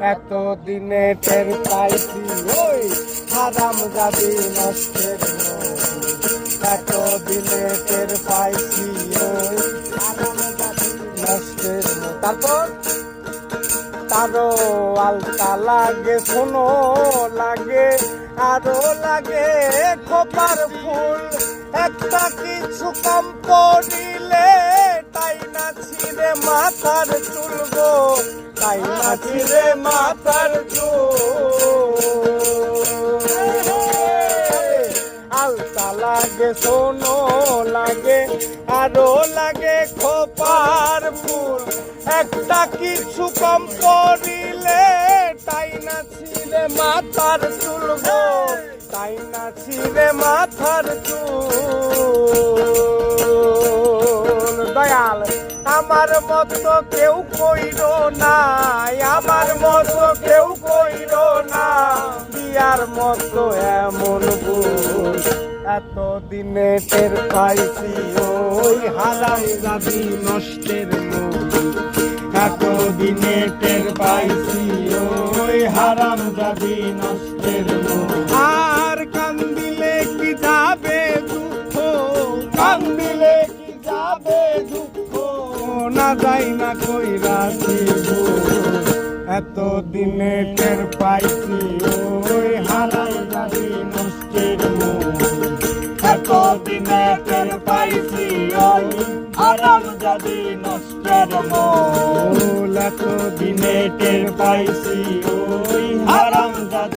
এত দিনে টের পাইছি ওই হারাম জাদি নষ্টের এত দিনে টের পাইছি ওই হারাম জাদি নষ্টের তারপর তারও আলতা লাগে শোনো লাগে আরো লাগে খোপার ফুল একটা কিছু কম পড়িলে তাই না ছিঁড়ে মাথার চুল গো তাই না ছিঁড়ে মাথার চুল আলতা লাগে শোনো লাগে আরো লাগে খোপার ফুল একটা কিছু কম পড়িলে তাই না ছিঁড়ে মাথার চুল গো তাই না ছিঁড়ে মাথার চুল দয়াল আমার মতো কেউ কইর না আমার মতো কেউ কইর না বিয়ার মতো এমন ভুল এত দিনে টের পাইছি ওই হারাম জাদি নষ্টের মূল এত দিনে টের পাইছি ওই হারাম জাদি নষ্টের মূল আর কান্দিলে কি যাবে দুঃখ কান্দিলে কি যাবে দুঃখ না যাই না কইরাছি এত দিনে টের পাইছি ওই হারাম জাদি নষ্টের মূল এত দিনে টের পাইছি ওই হারাম জাদি নষ্টের মূল এত দিনে টের পাইছি ওই হারাম